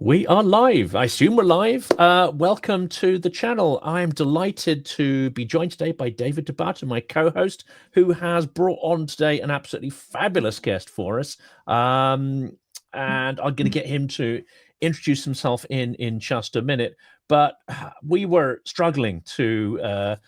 We are live. I assume we're live. Welcome to the channel. I am delighted to be joined today by David Debata, my co-host, who has brought on today an absolutely fabulous guest for us. And I'm going to get him to introduce himself in just a minute. But we were struggling to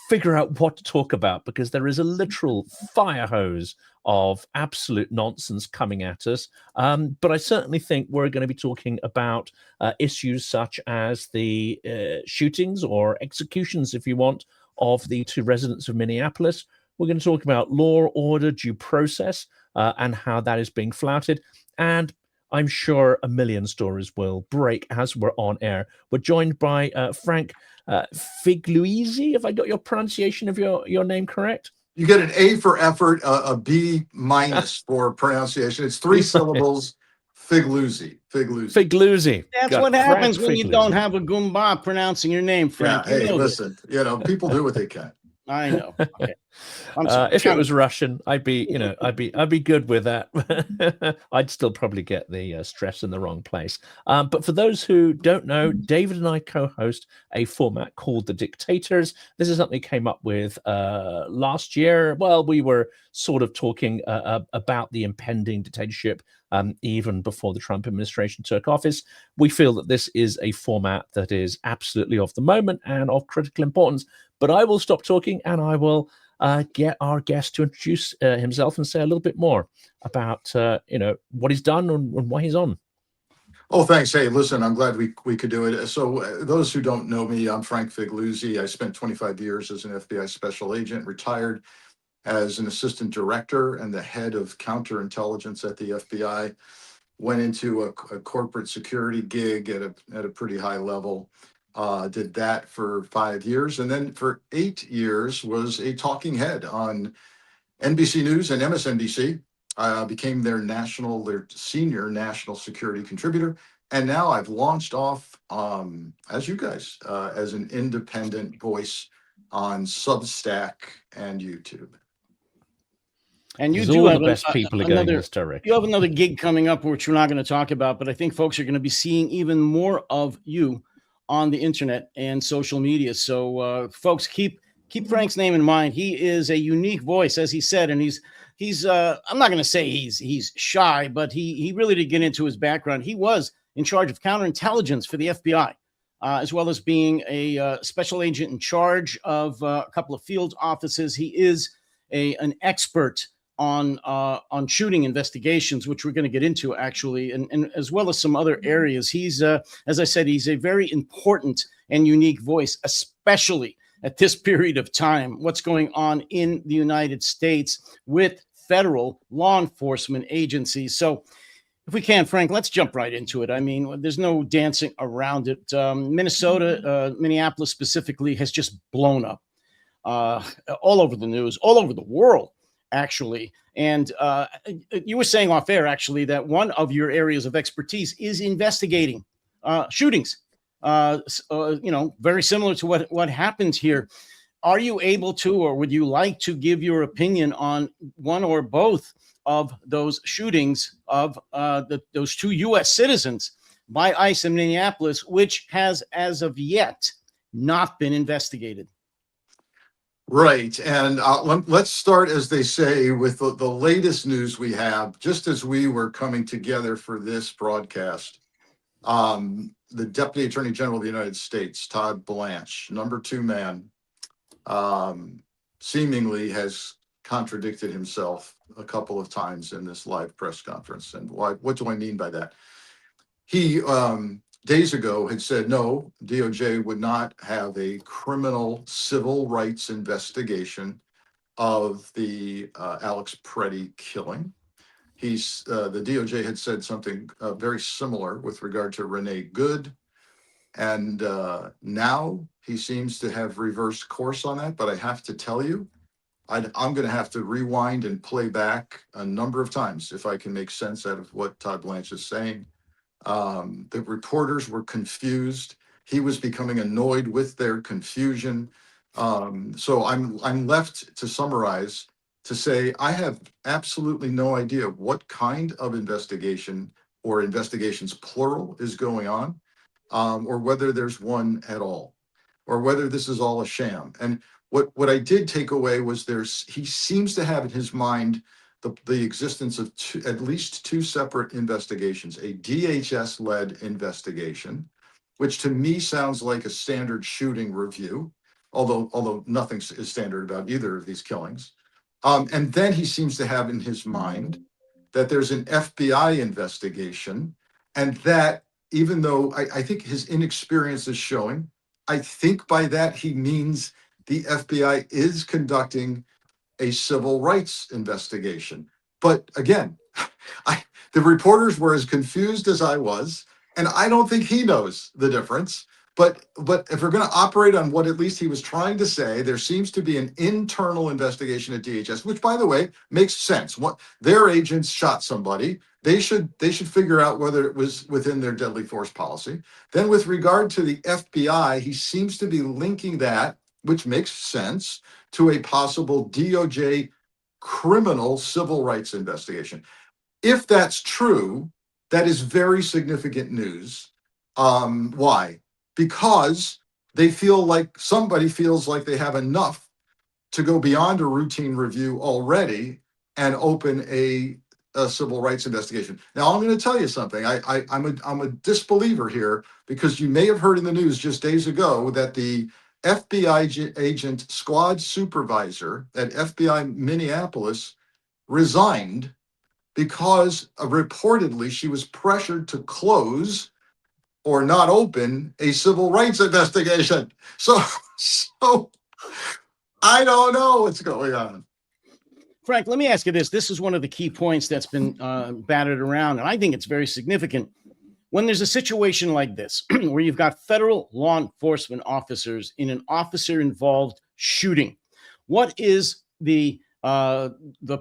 figure out what to talk about because there is a literal fire hose of absolute nonsense coming at us. But I certainly think we're going to be talking about issues such as the shootings or executions, if you want, of the two residents of Minneapolis. We're going to talk about law, order, due process, and how that is being flouted. And I'm sure a million stories will break as we're on air. We're joined by Frank Figliuzzi, if I got your pronunciation of your name correct. You get an A for effort, a B minus for pronunciation. It's three syllables. Figliuzzi. That's what happens when you don't have a Goomba pronouncing your name, Frank. Yeah, hey, listen, people do what they can. I know. Okay. If it was Russian, I'd be good with that. I'd still probably get the stress in the wrong place. But for those who don't know, David and I co-host a format called The Dictators. This is something we came up with last year. Well, we were sort of talking about the impending dictatorship even before the Trump administration took office. We feel that this is a format that is absolutely of the moment and of critical importance. But I will stop talking and I will get our guest to introduce himself and say a little bit more about what he's done and why he's on. Oh, thanks. Hey, listen, I'm glad we could do it. So those who don't know me, I'm Frank Figliuzzi. I spent 25 years as an FBI special agent, retired as an assistant director and the head of counterintelligence at the FBI. Went into a corporate security gig at a pretty high level. Did that for 5 years, and then for 8 years was a talking head on NBC News and MSNBC. I became their senior national security contributor, and now I've launched off, as you guys, as an independent voice on Substack and YouTube. And you do have the best people are going in this direction. You have another gig coming up, which we're not going to talk about, but I think folks are going to be seeing even more of you on the internet and social media. So folks, keep Frank's name in mind. He is a unique voice, as he said, and he's I'm not going to say he's shy, but he really did get into his background. He was in charge of counterintelligence for the FBI, as well as being a special agent in charge of a couple of field offices. He is an expert on shooting investigations, which we're going to get into actually, and as well as some other areas. He's, as I said, he's a very important and unique voice, especially at this period of time, what's going on in the United States with federal law enforcement agencies. So if we can, Frank, let's jump right into it. I mean, there's no dancing around it. Minnesota, Minneapolis specifically, has just blown up all over the news, all over the world, actually. And you were saying off air, actually, that one of your areas of expertise is investigating shootings, very similar to what happened here. Are you able to, or would you like to give your opinion on one or both of those shootings of those two U.S. citizens by ICE in Minneapolis, which has, as of yet, not been investigated? Right. And let's start, as they say, with the latest news we have. Just as we were coming together for this broadcast, the Deputy Attorney General of the United States, Todd Blanche, number 2 man, seemingly has contradicted himself a couple of times in this live press conference. And what do I mean by that? He days ago had said, no, DOJ would not have a criminal civil rights investigation of the Alex Preddy killing. The DOJ had said something very similar with regard to Renee Good. And now he seems to have reversed course on that. But I have to tell you, I'm going to have to rewind and play back a number of times if I can make sense out of what Todd Blanche is saying. The reporters were confused. He was becoming annoyed with their confusion. So I'm left to summarize to say I have absolutely no idea what kind of investigation or investigations plural is going on, or whether there's one at all, or whether this is all a sham. And what I did take away was he seems to have in his mind the existence of at least two separate investigations, a DHS-led investigation, which to me sounds like a standard shooting review, although nothing is standard about either of these killings. And then he seems to have in his mind that there's an FBI investigation, and that even though I think his inexperience is showing, I think by that he means the FBI is conducting a civil rights investigation. But again, the reporters were as confused as I was, and I don't think he knows the difference. But if we're going to operate on what at least he was trying to say, there seems to be an internal investigation at DHS, which, by the way, makes sense. What their agents shot somebody, they should figure out whether it was within their deadly force policy. Then, with regard to the FBI, he seems to be linking that, which makes sense, to a possible DOJ criminal civil rights investigation. If that's true, that is very significant news. Why? Because somebody feels like they have enough to go beyond a routine review already and open a civil rights investigation. Now, I'm going to tell you something. I'm a disbeliever here, because you may have heard in the news just days ago that the FBI agent squad supervisor at FBI Minneapolis resigned because reportedly she was pressured to close or not open a civil rights investigation. So I don't know what's going on. Frank, let me ask you this. This is one of the key points that's been battered around, and I think it's very significant. When there's a situation like this, where you've got federal law enforcement officers in an officer-involved shooting, what is the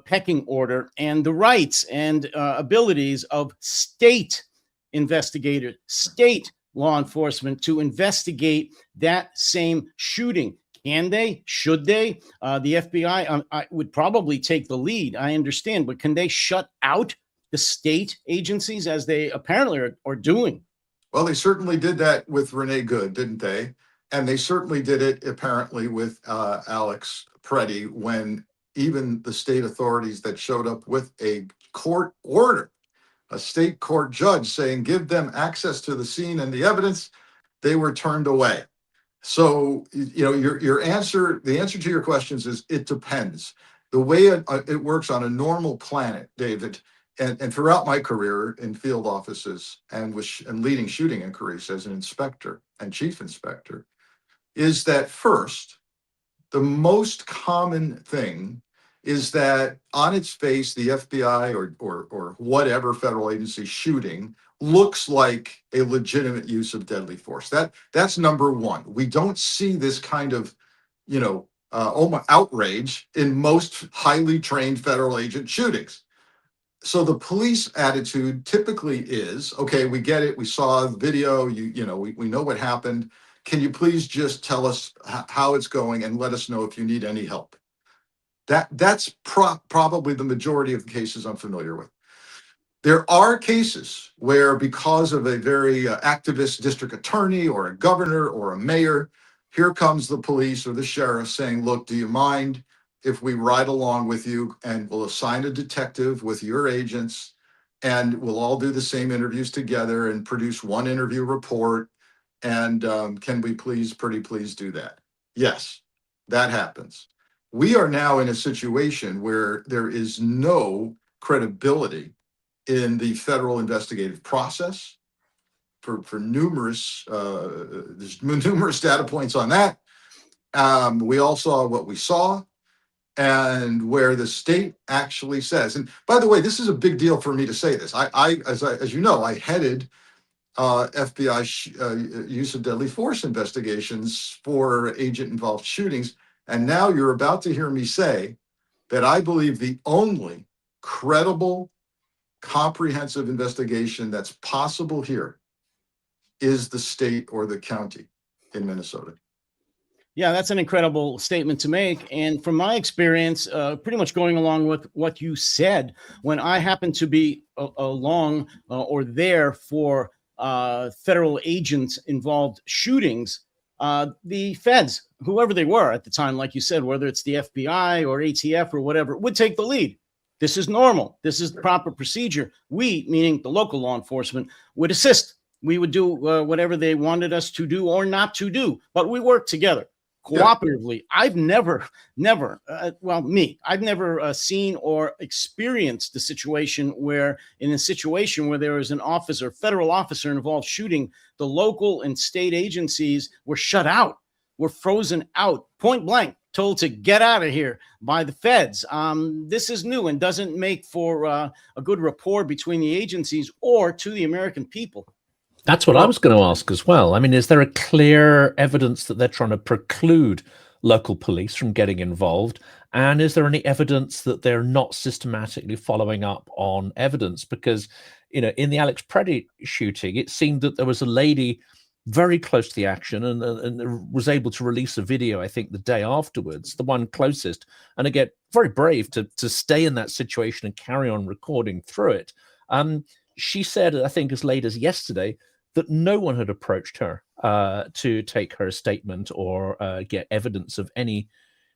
pecking order and the rights and abilities of state investigators, state law enforcement to investigate that same shooting? Can they? Should they? The FBI would probably take the lead, I understand, but can they shut out the state agencies, as they apparently are doing? Well, they certainly did that with Renee Good, didn't they? And they certainly did it apparently with Alex Preddy, when even the state authorities that showed up with a court order, a state court judge saying give them access to the scene and the evidence, they were turned away. So, the answer to your questions is it depends. The way it works on a normal planet, David, and throughout my career in field offices and leading shooting inquiries as an inspector and chief inspector, is that first, the most common thing is that on its face, the FBI or whatever federal agency shooting looks like a legitimate use of deadly force. That's number one. We don't see this kind of, outrage in most highly trained federal agent shootings. So the police attitude typically is, okay, we get it. We saw the video. We know what happened. Can you please just tell us how it's going and let us know if you need any help? That's probably the majority of the cases I'm familiar with. There are cases where, because of a very activist district attorney or a governor or a mayor, here comes the police or the sheriff saying, look, do you mind if we ride along with you, and we'll assign a detective with your agents, and we'll all do the same interviews together and produce one interview report, and can we please do that? Yes, that happens. We are now in a situation where there is no credibility in the federal investigative process for numerous, there's numerous data points on that. We all saw what we saw, and where the state actually says, and by the way, this is a big deal for me to say this. As you know, I headed FBI use of deadly force investigations for agent-involved shootings. And now you're about to hear me say that I believe the only credible, comprehensive investigation that's possible here is the state or the county in Minnesota. Yeah, that's an incredible statement to make. And from my experience, pretty much going along with what you said, when I happened to be along or there for federal agents involved shootings, the feds, whoever they were at the time, like you said, whether it's the FBI or ATF or whatever, would take the lead. This is normal. This is the proper procedure. We, meaning the local law enforcement, would assist. We would do whatever they wanted us to do or not to do, but we worked together cooperatively. I've never, I've never seen or experienced the situation where, in a situation where there is an officer, federal officer involved shooting, the local and state agencies were shut out, were frozen out, point blank, told to get out of here by the feds. This is new and doesn't make for a good rapport between the agencies or to the American people. That's what I was going to ask as well. I mean, is there a clear evidence that they're trying to preclude local police from getting involved? And is there any evidence that they're not systematically following up on evidence? Because, you know, in the Alex Preddy shooting, it seemed that there was a lady very close to the action and was able to release a video, I think, the day afterwards, the one closest, and again, very brave to stay in that situation and carry on recording through it. She said, I think as late as yesterday, that no one had approached her to take her statement or get evidence of any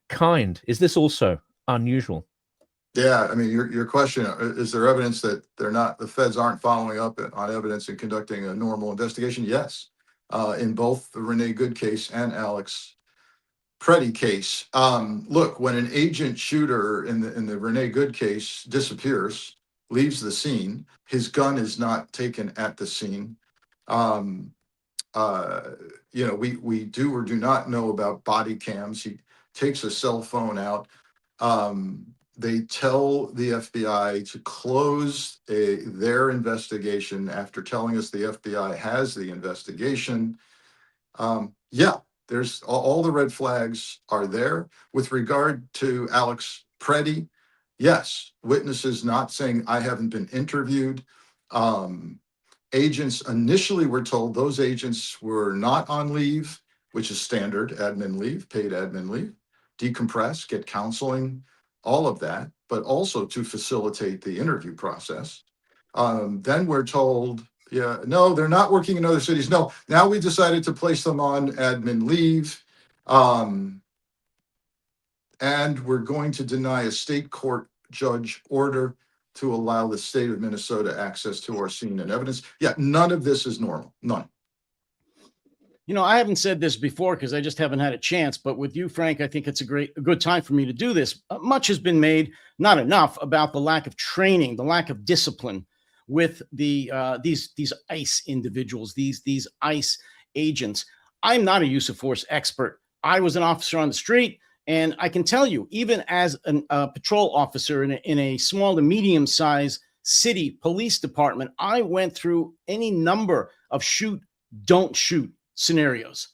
kind. Is this also unusual? Yeah, I mean, your question, is there evidence that the feds aren't following up on evidence and conducting a normal investigation? Yes, in both the Renee Good case and Alex Preddy case. Look, when an agent shooter in the Renee Good case disappears, leaves the scene, his gun is not taken at the scene. You know, we do or do not know about body cams. He takes a cell phone out. They tell the FBI to close their investigation after telling us the FBI has the investigation. Yeah, there's all the red flags are there. With regard to Alex Preddy, yes, witnesses not saying I haven't been interviewed. Agents initially were told those agents were not on leave, which is standard admin leave, paid admin leave, decompress, get counseling, all of that, but also to facilitate the interview process. Then we're told, yeah, no, they're not working in other cities. No, now we decided to place them on admin leave. And we're going to deny a state court judge order to allow the state of Minnesota access to our scene and evidence. Yeah, none of this is normal. None. You know, I haven't said this before because I just haven't had a chance, but with you, Frank, I think it's a good time for me to do this. Much has been made, not enough, about the lack of training, the lack of discipline with these ICE individuals, these ICE agents. I'm not a use of force expert. I was an officer on the street. And I can tell you, even as a patrol officer in a small to medium-sized city police department, I went through any number of shoot, don't shoot scenarios.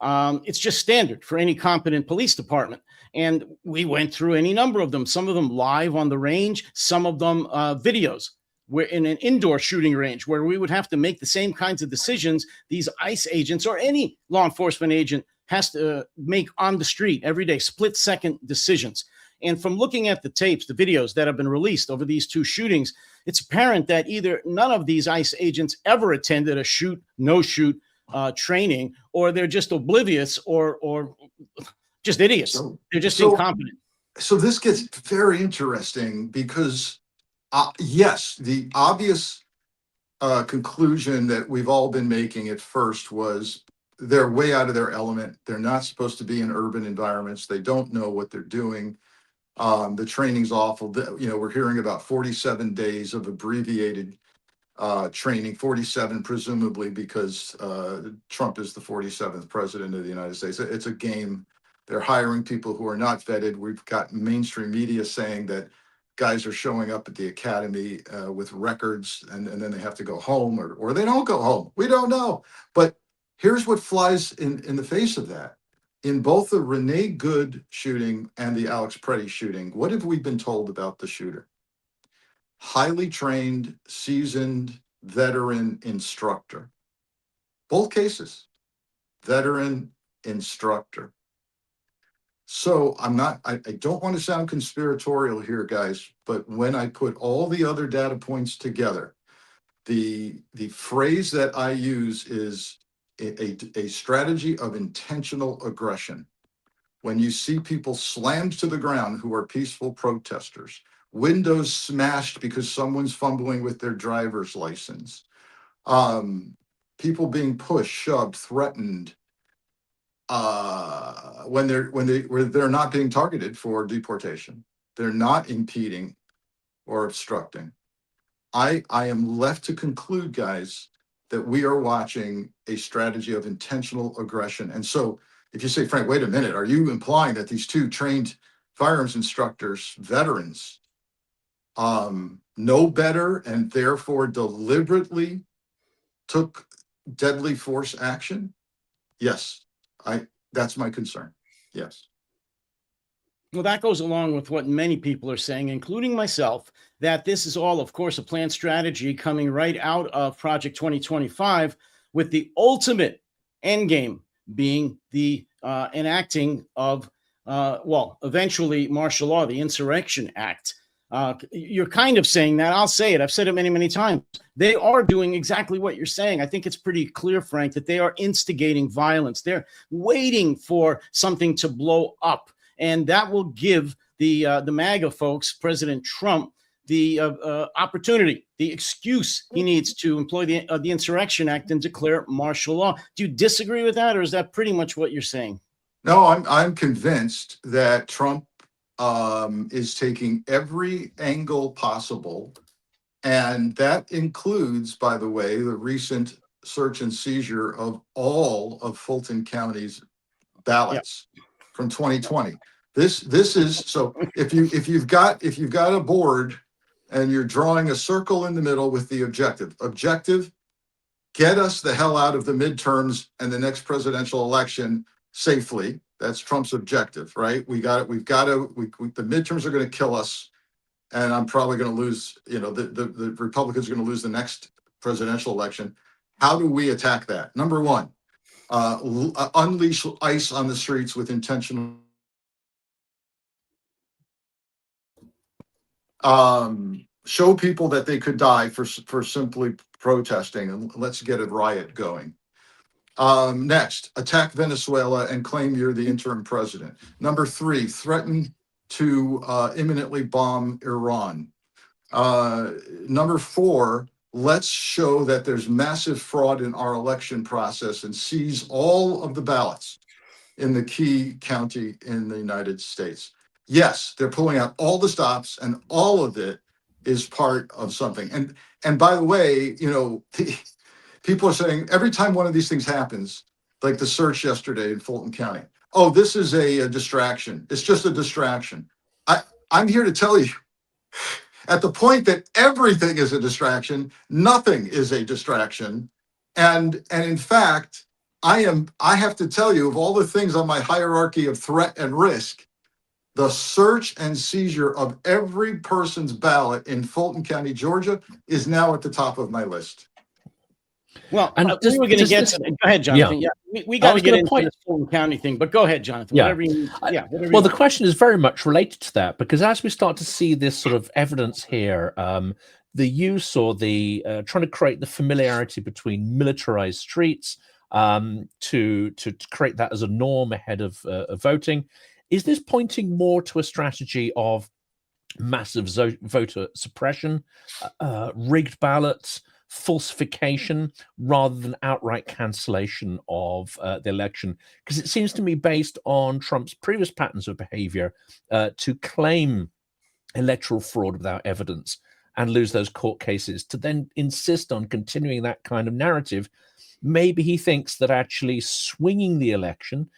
It's just standard for any competent police department. And we went through any number of them, some of them live on the range, some of them videos. We're in an indoor shooting range where we would have to make the same kinds of decisions these ICE agents or any law enforcement agent has to make on the street every day, split-second decisions. And from looking at the tapes, the videos that have been released over these two shootings, it's apparent that either none of these ICE agents ever attended a shoot, no shoot training, or they're just oblivious or just idiots. They're just incompetent. So this gets very interesting because, yes, the obvious conclusion that we've all been making at first was they're way out of their element. They're not supposed to be in urban environments. They don't know what they're doing. The training's awful. You know, we're hearing about 47 days of abbreviated training, 47 presumably because Trump is the 47th president of the United States. It's a game. They're hiring people who are not vetted. We've got mainstream media saying that guys are showing up at the academy with records and then they have to go home or they don't go home. We don't know. But here's what flies in the face of that. In both the Renee Good shooting and the Alex Preddy shooting, what have we been told about the shooter? Highly trained, seasoned, veteran instructor. Both cases, veteran instructor. So I don't want to sound conspiratorial here, guys, but when I put all the other data points together, the phrase that I use is a strategy of intentional aggression. When you see people slammed to the ground who are peaceful protesters, windows smashed because someone's fumbling with their driver's license, people being pushed, shoved, threatened, when they're not being targeted for deportation, they're not impeding or obstructing. I am left to conclude, guys, that we are watching a strategy of intentional aggression. And so if you say, Frank, wait a minute, are you implying that these two trained firearms instructors, veterans, know better and therefore deliberately took deadly force action? Yes, that's my concern. Yes. Well, that goes along with what many people are saying, including myself, that this is all, of course, a planned strategy coming right out of Project 2025, with the ultimate end game being the enacting of, eventually martial law, the Insurrection Act. You're kind of saying that. I'll say it. I've said it many, many times. They are doing exactly what you're saying. I think it's pretty clear, Frank, that they are instigating violence. They're waiting for something to blow up. And that will give the MAGA folks, President Trump, the opportunity, the excuse he needs to employ the Insurrection Act and declare martial law. Do you disagree with that, or is that pretty much what you're saying? No, I'm convinced that Trump is taking every angle possible, and that includes, by the way, the recent search and seizure of all of Fulton County's ballots from 2020. This is so. If you've got a board and you're drawing a circle in the middle with the objective, get us the hell out of the midterms and the next presidential election safely. That's Trump's objective, right? The midterms are going to kill us, and I'm probably going to lose. The Republicans are going to lose the next presidential election. How do we attack that? Number one, unleash ICE on the streets with intentional. Show people that they could die for simply protesting, and let's get a riot going. Next, attack Venezuela and claim you're the interim president. Number three, threaten to imminently bomb Iran. Number four, let's show that there's massive fraud in our election process and seize all of the ballots in the key county in the United States. Yes, they're pulling out all the stops, and all of it is part of something. And by the way, people are saying every time one of these things happens, like the search yesterday in Fulton County, oh, this is a distraction. It's just a distraction. I'm here to tell you, at the point that everything is a distraction, nothing is a distraction. And in fact, I have to tell you, of all the things on my hierarchy of threat and risk, the search and seizure of every person's ballot in Fulton County, Georgia, is now at the top of my list. Well, and we were going to get to it. Go ahead, Jonathan. Yeah, we got to get into this Fulton County thing, but go ahead, Jonathan. Yeah. Whatever you need. Well, the question is very much related to that, because as we start to see this sort of evidence here, the use or the trying to create the familiarity between militarized streets to create that as a norm ahead of voting, is this pointing more to a strategy of massive voter suppression, rigged ballots, falsification, rather than outright cancellation of the election? Because it seems to me, based on Trump's previous patterns of behavior, to claim electoral fraud without evidence and lose those court cases, to then insist on continuing that kind of narrative, maybe he thinks that actually swinging the election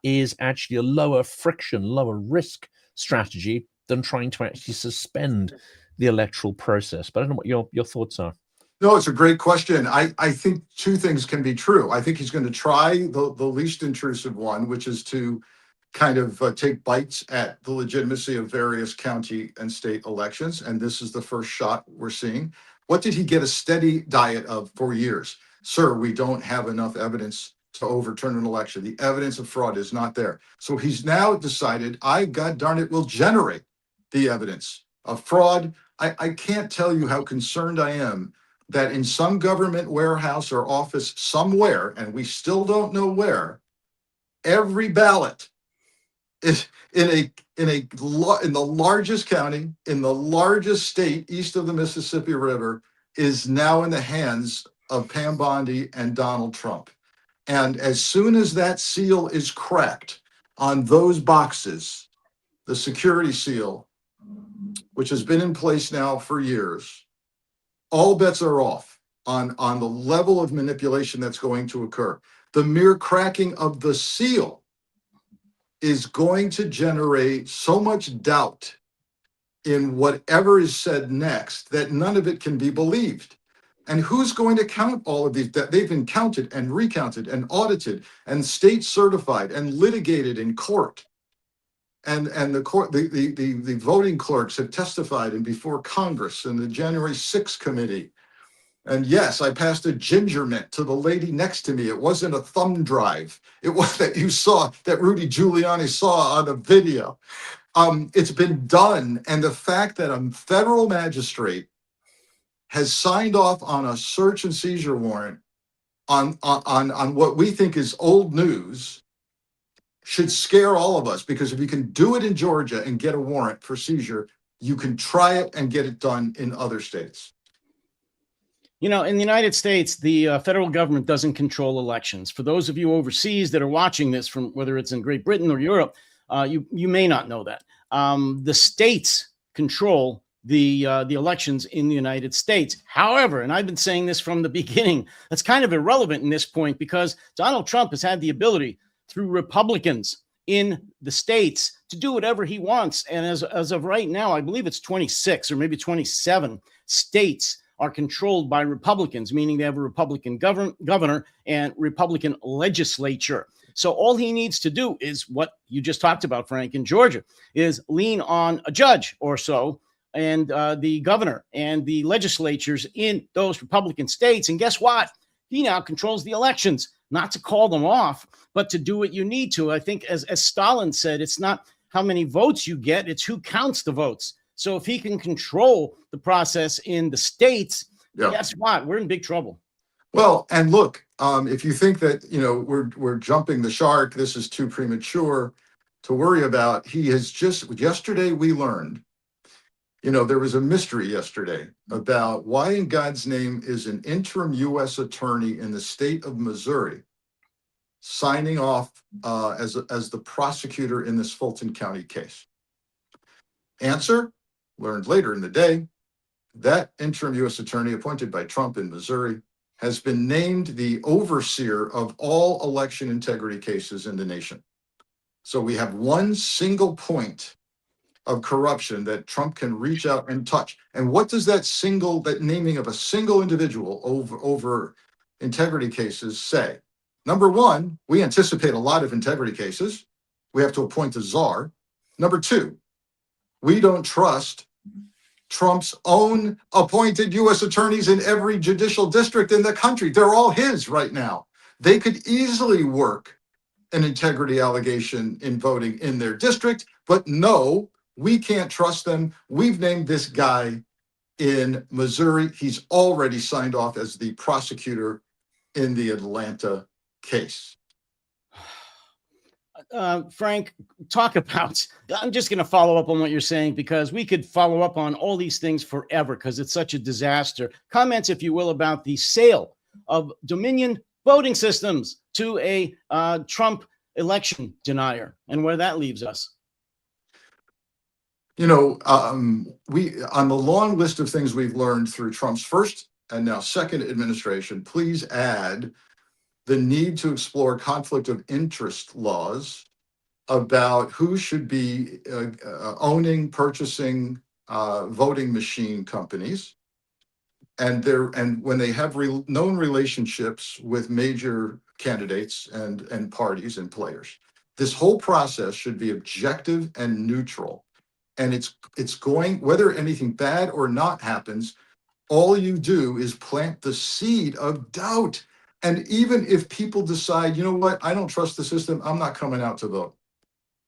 is actually a lower friction, lower risk strategy than trying to actually suspend the electoral process. But I don't know what your thoughts are. No, it's a great question. I think two things can be true. I think he's going to try the least intrusive one, which is to kind of take bites at the legitimacy of various county and state elections. And this is the first shot we're seeing. What did he get a steady diet of for years? Sir, we don't have enough evidence to overturn an election. The evidence of fraud is not there. So he's now decided, I, God darn it, will generate the evidence of fraud. I can't tell you how concerned I am that in some government warehouse or office somewhere, and we still don't know where, every ballot is in the largest county, in the largest state east of the Mississippi River, is now in the hands of Pam Bondi and Donald Trump. And as soon as that seal is cracked on those boxes, the security seal, which has been in place now for years, all bets are off on the level of manipulation that's going to occur. The mere cracking of the seal is going to generate so much doubt in whatever is said next that none of it can be believed. And who's going to count all of these that they've been counted and recounted and audited and state certified and litigated in court? And the court, the voting clerks have testified and before Congress and the January 6th committee. And yes, I passed a ginger mint to the lady next to me. It wasn't a thumb drive. It was that you saw, that Rudy Giuliani saw on a video. It's been done. And the fact that a federal magistrate has signed off on a search and seizure warrant on what we think is old news should scare all of us, because if you can do it in Georgia and get a warrant for seizure, you can try it and get it done in other states. You know, in the United States, the federal government doesn't control elections. For those of you overseas that are watching this from whether it's in Great Britain or Europe, you may not know that. The states control the elections in the United States. However, and I've been saying this from the beginning, that's kind of irrelevant in this point because Donald Trump has had the ability through Republicans in the states to do whatever he wants. And as of right now, I believe it's 26 or maybe 27 states are controlled by Republicans, meaning they have a Republican governor and Republican legislature. So all he needs to do is what you just talked about, Frank, in Georgia, is lean on a judge or so and the governor and the legislatures in those Republican states. And guess what? He now controls the elections, not to call them off, but to do what you need to. I think as Stalin said, it's not how many votes you get, it's who counts the votes. So if he can control the process in the states, guess what? We're in big trouble. Well, and look, if you think that, we're jumping the shark, this is too premature to worry about. He has yesterday we learned, there was a mystery yesterday about why in God's name is an interim U.S. attorney in the state of Missouri signing off as the prosecutor in this Fulton County case. Answer, learned later in the day, that interim U.S. attorney appointed by Trump in Missouri has been named the overseer of all election integrity cases in the nation. So we have one single point of corruption that Trump can reach out and touch. And what does that naming of a single individual over integrity cases say? Number one, we anticipate a lot of integrity cases. We have to appoint a czar. Number two, we don't trust Trump's own appointed U.S. attorneys in every judicial district in the country. They're all his right now. They could easily work an integrity allegation in voting in their district, but no, we can't trust them. We've named this guy in Missouri. He's already signed off as the prosecutor in the Atlanta case. Frank, talk about, I'm just going to follow up on what you're saying because we could follow up on all these things forever because it's such a disaster. Comments, if you will, about the sale of Dominion voting systems to a Trump election denier and where that leaves us. We on the long list of things we've learned through Trump's first and now second administration, please add the need to explore conflict of interest laws about who should be owning, purchasing voting machine companies, and when they have known relationships with major candidates and parties and players. This whole process should be objective and neutral. And it's going, whether anything bad or not happens, all you do is plant the seed of doubt. And even if people decide, you know what, I don't trust the system, I'm not coming out to vote.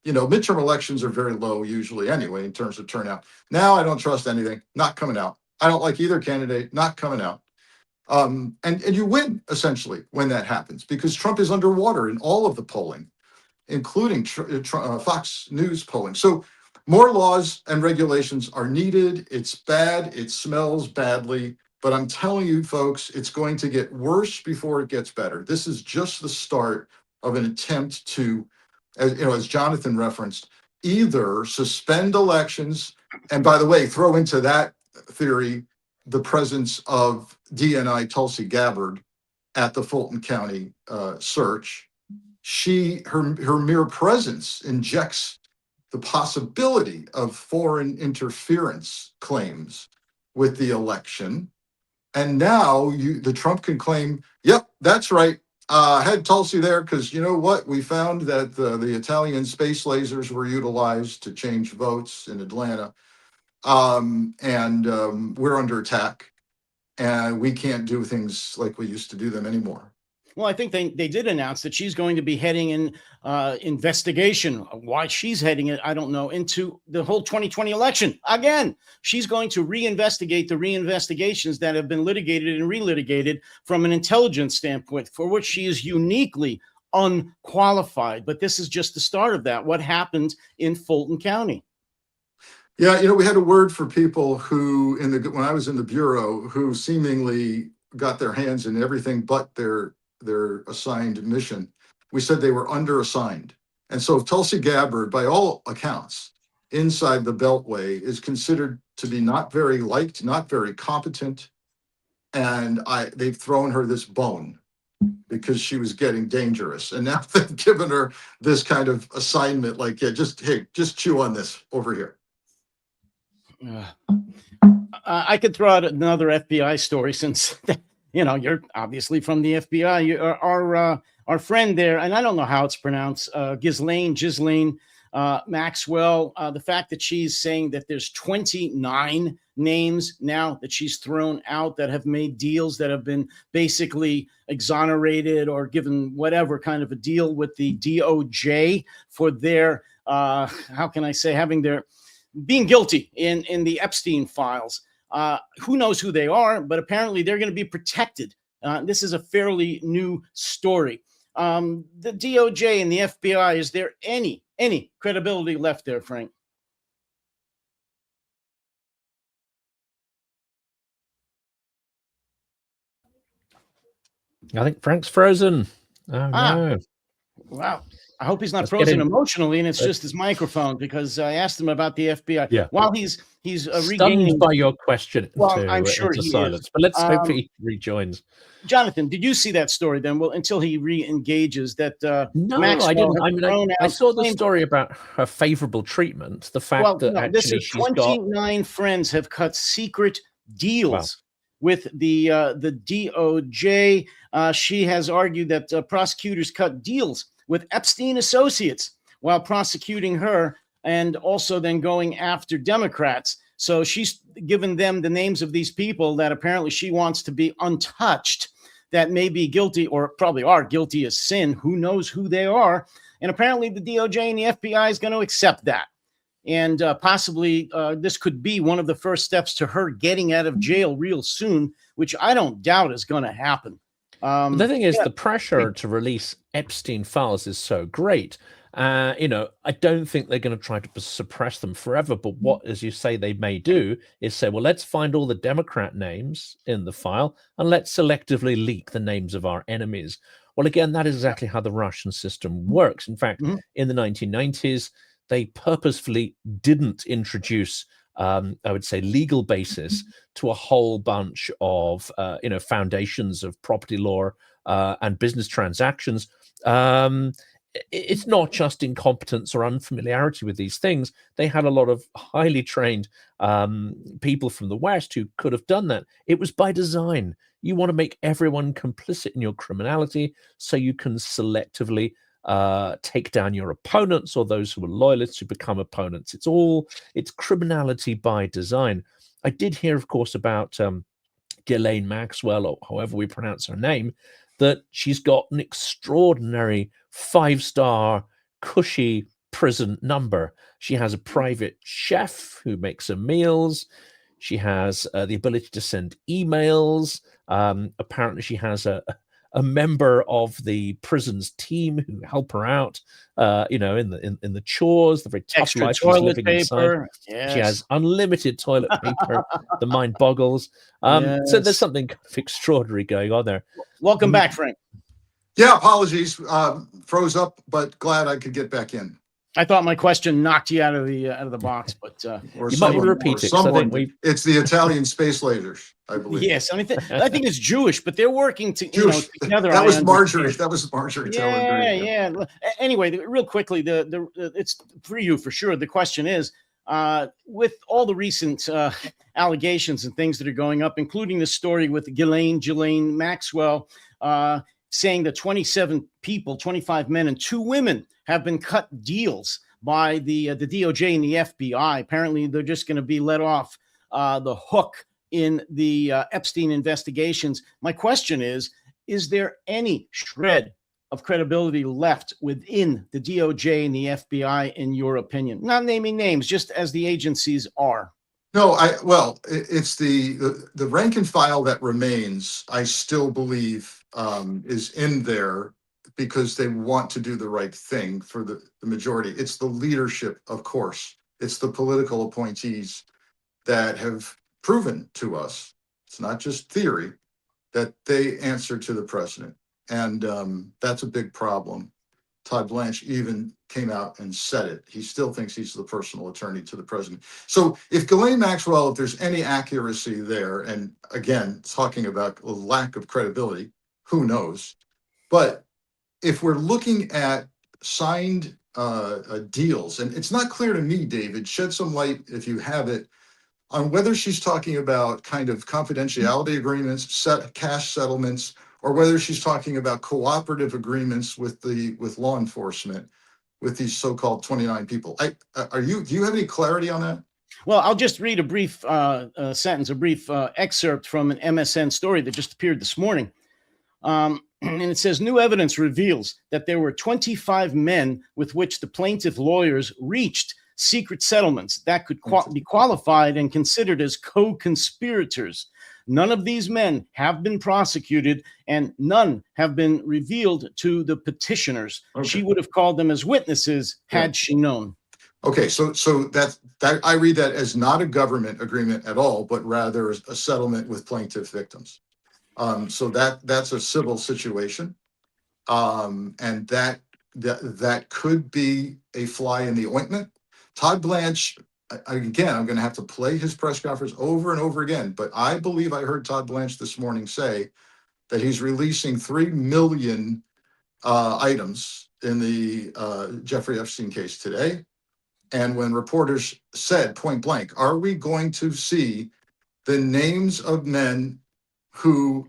You know, midterm elections are very low usually anyway in terms of turnout. Now I don't trust anything, not coming out. I don't like either candidate, not coming out. And you win essentially when that happens, because Trump is underwater in all of the polling, including Fox News polling. So more laws and regulations are needed. It's bad. It smells badly. But I'm telling you, folks, it's going to get worse before it gets better. This is just the start of an attempt to, as you know, as Jonathan referenced, either suspend elections, and by the way, throw into that theory the presence of DNI Tulsi Gabbard at the Fulton County search. Her mere presence injects the possibility of foreign interference claims with the election. And now the Trump can claim, yep, that's right. I had Tulsi there because you know what? We found that the Italian space lasers were utilized to change votes in Atlanta. We're under attack, and we can't do things like we used to do them anymore. Well, I think they did announce that she's going to be heading an investigation. Why she's heading it, I don't know, into the whole 2020 election. Again, she's going to reinvestigate the reinvestigations that have been litigated and relitigated from an intelligence standpoint, for which she is uniquely unqualified. But this is just the start of that. What happened in Fulton County? Yeah, you know, we had a word for people who, when I was in the Bureau, who seemingly got their hands in everything but their assigned mission. We said they were underassigned. And so Tulsi Gabbard, by all accounts, inside the Beltway, is considered to be not very liked, not very competent. And they've thrown her this bone because she was getting dangerous. And now they've given her this kind of assignment, like, yeah, just chew on this over here. I could throw out another FBI story, since you know, you're obviously from the FBI. Our friend there, and I don't know how it's pronounced, Ghislaine Maxwell, the fact that she's saying that there's 29 names now that she's thrown out that have made deals, that have been basically exonerated or given whatever kind of a deal with the DOJ for their, how can I say, being guilty in the Epstein files. Who knows who they are, but apparently they're going to be protected. This is a fairly new story. The DOJ and the FBI, is there any credibility left there, Frank? I think Frank's frozen. Oh, no. Wow. I hope he's not frozen emotionally, and it's just his microphone, because I asked him about the FBI. Yeah. While he's stunned by your question. Well, I'm sure he silence. is. But let's hope he rejoins. Jonathan, did you see that story then? Well, until he re-engages, that no, Maxwell I didn't. I mean, I saw the claims story about her favorable treatment. The fact that actually this is 29 friends have cut secret deals with the DOJ. She has argued that prosecutors cut deals with Epstein associates while prosecuting her, and also then going after Democrats. So she's given them the names of these people that apparently she wants to be untouched, that may be guilty, or probably are guilty as sin. Who knows who they are? And apparently the DOJ and the FBI is going to accept that. And possibly this could be one of the first steps to her getting out of jail real soon, which I don't doubt is going to happen. The thing is, the pressure to release Epstein files is so great. You know, I don't think they're going to try to suppress them forever. But what, as you say, they may do is say, well, let's find all the Democrat names in the file and let's selectively leak the names of our enemies. Well, again, that is exactly how the Russian system works. In fact, in the 1990s, they purposefully didn't introduce I would say legal basis to a whole bunch of you know, foundations of property law and business transactions. It's not just incompetence or unfamiliarity with these things. They had a lot of highly trained people from the West who could have done that. It was by design. You want to make everyone complicit in your criminality so you can selectively take down your opponents, or those who are loyalists who become opponents. It's criminality by design. I did hear, of course, about Ghislaine Maxwell, or however we pronounce her name, that she's got an extraordinary 5-star cushy prison number. She has a private chef who makes her meals. She has the ability to send emails. Apparently she has a member of the prison's team who help her out, in the chores, the very tough Extra life she's toilet living inside. paper. She Yes. has unlimited toilet paper. The mind boggles. So there's Yes. something kind of extraordinary going on there. Welcome back, Frank. Yeah, apologies. Froze up, but glad I could get back in. I thought my question knocked you out of the box, but Or You might want to repeat it, 'cause I someone, think it's the Italian space lasers, I believe. yes, I think it's Jewish, but they're working Jewish. together. That I was understand. Marjorie. That was Marjorie telling Yeah, me. yeah. Anyway, real quickly, the it's for you for sure. The question is, with all the recent allegations and things that are going up, including the story with Ghislaine Maxwell, saying that 27 people, 25 men and 2 women have been cut deals by the DOJ and the FBI. Apparently, they're just going to be let off the hook in the Epstein investigations. My question is there any shred of credibility left within the DOJ and the FBI, in your opinion? Not naming names, just as the agencies are. No, it's the rank and file that remains, I still believe, is in there because they want to do the right thing for the majority. It's the leadership, of course. It's the political appointees that have proven to us, it's not just theory, that they answer to the president. And that's a big problem. Todd Blanche even came out and said it. He still thinks he's the personal attorney to the president. So if Ghislaine Maxwell, if there's any accuracy there, and again, talking about a lack of credibility, who knows? But if we're looking at signed deals, and it's not clear to me, David, shed some light if you have it, on whether she's talking about kind of confidentiality agreements, cash settlements, or whether she's talking about cooperative agreements with law enforcement, with these so-called 29 people. Do you have any clarity on that? Well, I'll just read a brief sentence, a brief excerpt from an MSN story that just appeared this morning. And it says, new evidence reveals that there were 25 men with which the plaintiff lawyers reached secret settlements that could be qualified and considered as co-conspirators. None of these men have been prosecuted, and none have been revealed to the petitioners. Okay. She would have called them as witnesses had she known. Okay, so that I read that as not a government agreement at all, but rather a settlement with plaintiff victims. So that's a civil situation, and that could be a fly in the ointment. Todd Blanche, again, I'm going to have to play his press conference over and over again, but I believe I heard Todd Blanche this morning say that he's releasing 3 million items in the Jeffrey Epstein case today. And when reporters said point blank, are we going to see the names of men who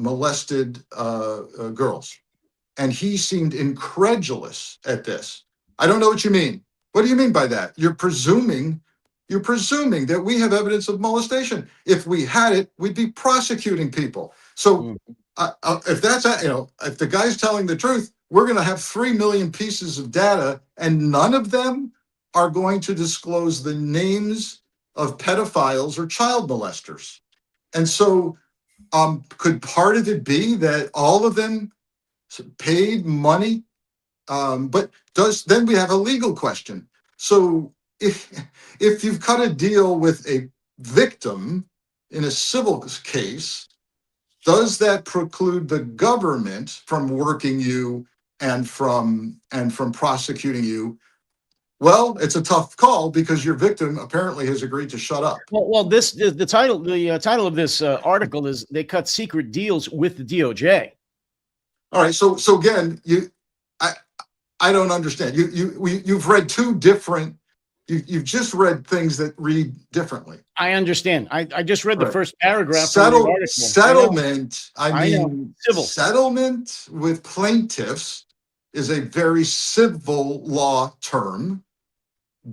molested girls? And he seemed incredulous at this. I don't know what you mean. What do you mean by that? You're presuming that we have evidence of molestation. If we had it, we'd be prosecuting people. So if that's, if the guy's telling the truth, we're going to have 3 million pieces of data, and none of them are going to disclose the names of pedophiles or child molesters. And so could part of it be that all of them paid money? But then we have a legal question. So if you've cut a deal with a victim in a civil case, does that preclude the government from working you and from prosecuting you? Well, it's a tough call because your victim apparently has agreed to shut up. Well, the title of this article is "They Cut Secret Deals with the DOJ." All right, so again, I don't understand. You've read two different. You've just read things that read differently. I understand. I just read the first paragraph. Settlement. I mean, civil settlement with plaintiffs is a very civil law term.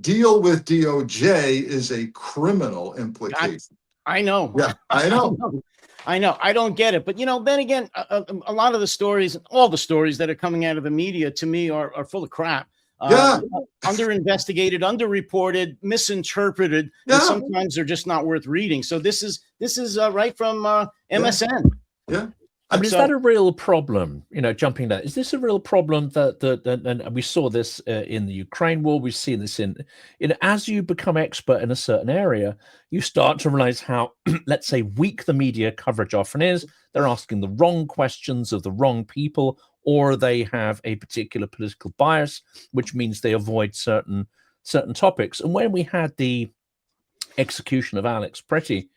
Deal with DOJ is a criminal implication. I know. Yeah, I know. I know. I don't get it. But, then again, a lot of the stories, all the stories that are coming out of the media to me are full of crap. Yeah. Under-investigated, under-reported, misinterpreted, and Yeah. sometimes they're just not worth reading. So this is right from MSN. Yeah. I mean, is that a real problem? Jumping that, is this a real problem and we saw this in the Ukraine war? We've seen this in as you become expert in a certain area, you start to realize how, let's say, weak the media coverage often is. They're asking the wrong questions of the wrong people, or they have a particular political bias, which means they avoid certain topics. And when we had the execution of Alex Pretty,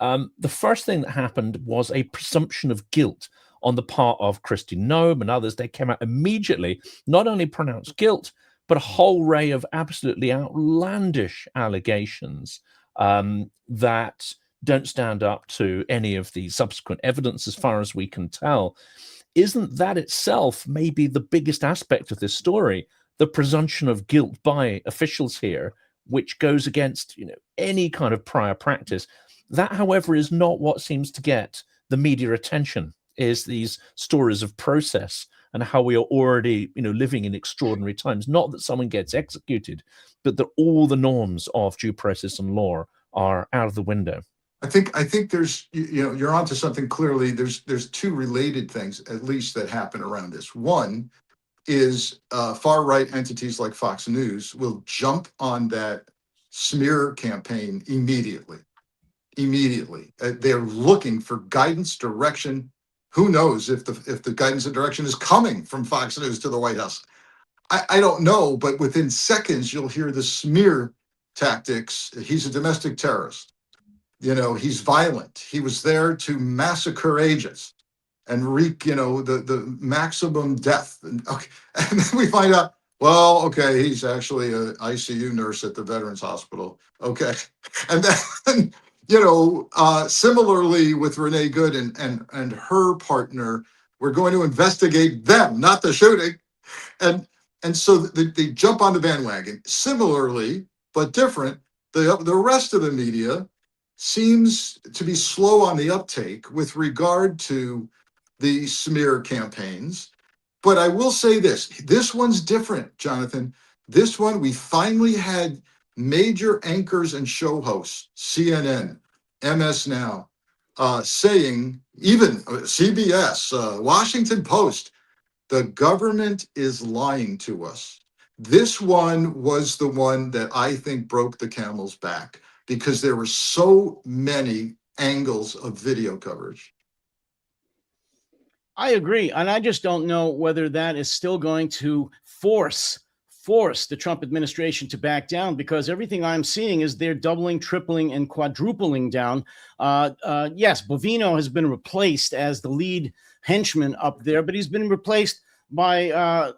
the first thing that happened was a presumption of guilt on the part of Kristi Noem and others. They came out immediately, not only pronounced guilt, but a whole array of absolutely outlandish allegations that don't stand up to any of the subsequent evidence as far as we can tell. Isn't that itself maybe the biggest aspect of this story, the presumption of guilt by officials here, which goes against any kind of prior practice? That, however, is not what seems to get the media attention, is these stories of process and how we are already, living in extraordinary times. Not that someone gets executed, but that all the norms of due process and law are out of the window. I think there's, you're onto something clearly. There's two related things, at least, that happen around this. One is far-right entities like Fox News will jump on that smear campaign immediately. They're looking for guidance, direction. Who knows if the guidance and direction is coming from Fox News to the White House? I don't know, but within seconds you'll hear the smear tactics. He's a domestic terrorist. He's violent. He was there to massacre agents and wreak, the maximum death. And then we find out, well, okay, he's actually an ICU nurse at the Veterans Hospital. Okay, and then. Similarly with Renee Good and her partner, we're going to investigate them, not the shooting. And so they jump on the bandwagon. Similarly, but different, the rest of the media seems to be slow on the uptake with regard to the smear campaigns. But I will say this one's different, Jonathan. This one, we finally had major anchors and show hosts, CNN, MS Now, saying, even CBS, Washington Post, the government is lying to us. This one was the one that I think broke the camel's back because there were so many angles of video coverage. I agree. And I just don't know whether that is still going to force the Trump administration to back down, because everything I'm seeing is they're doubling, tripling, and quadrupling down. Yes, Bovino has been replaced as the lead henchman up there, but he's been replaced by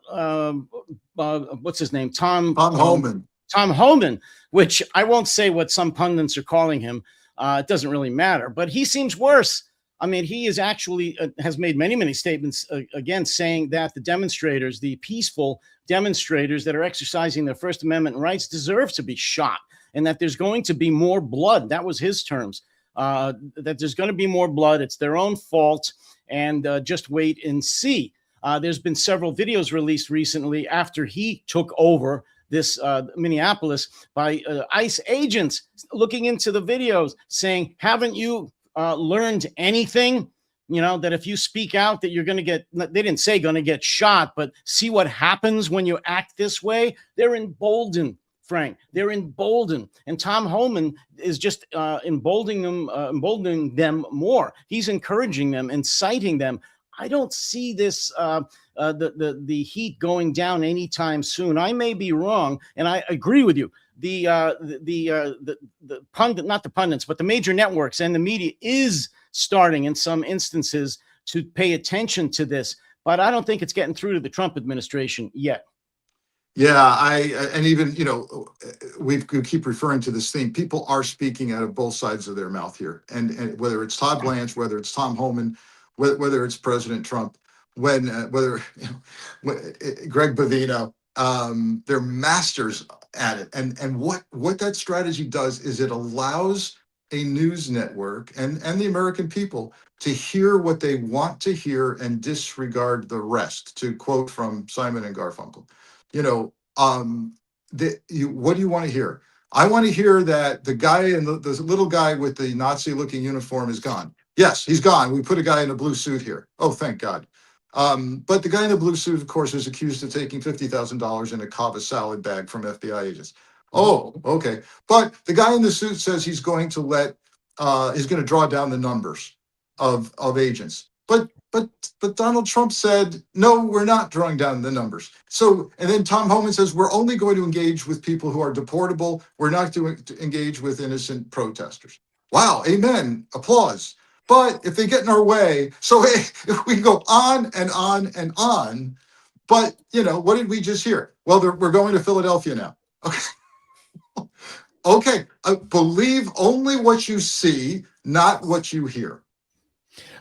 what's his name? Tom Homan. Tom Homan, which I won't say what some pundits are calling him. It doesn't really matter, but he seems worse. I mean, he is actually has made many statements again, saying that the demonstrators, the peaceful demonstrators that are exercising their First Amendment rights, deserve to be shot, and that there's going to be more blood. That was his terms. That there's going to be more blood. It's their own fault, and just wait and see. There's been several videos released recently after he took over this Minneapolis by ICE agents looking into the videos, saying, "Haven't you learned anything? That if you speak out that you're going to get," they didn't say going to get shot, but see what happens when you act this way. They're emboldened, Frank. They're emboldened. And Tom Homan is just emboldening them more. He's encouraging them, inciting them. I don't see this the heat going down anytime soon. I may be wrong, and I agree with you. The pundit, not the pundits, but the major networks and the media is starting in some instances to pay attention to this, but I don't think it's getting through to the Trump administration yet. Yeah, and even, we keep referring to this thing. People are speaking out of both sides of their mouth here. And whether it's Todd Blanche, whether it's Tom Homan, whether it's President Trump, whether Greg Bovino, they're masters at it. And what that strategy does is it allows a news network and the American people to hear what they want to hear and disregard the rest, to quote from Simon and Garfunkel. What do you want to hear? I want to hear that the guy and the little guy with the Nazi-looking uniform is gone. Yes, he's gone. We put a guy in a blue suit here. Oh, thank God. But the guy in the blue suit, of course, is accused of taking $50,000 in a Cava salad bag from FBI agents. Oh, okay. But the guy in the suit says he's going to he's going to draw down the numbers of agents. But Donald Trump said, no, we're not drawing down the numbers. So, and then Tom Homan says, we're only going to engage with people who are deportable. We're not going to engage with innocent protesters. Wow, amen, applause. But if they get in our way, so if we go on and on and on, but what did we just hear? Well, we're going to Philadelphia now. Okay. Okay, believe only what you see, not what you hear.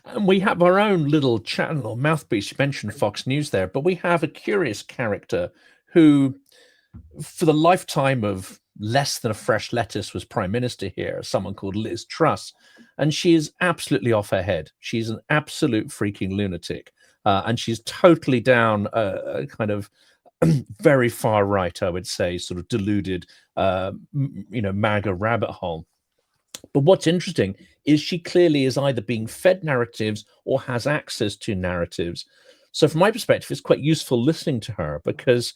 And we have our own little channel or mouthpiece. You mentioned Fox News there, but we have a curious character who, for the lifetime of less than a fresh lettuce, was prime minister here, someone called Liz Truss. And she is absolutely off her head. She's an absolute freaking lunatic. And she's totally down a kind of very far right, I would say, sort of deluded, MAGA rabbit hole. But what's interesting is she clearly is either being fed narratives or has access to narratives. So from my perspective, it's quite useful listening to her because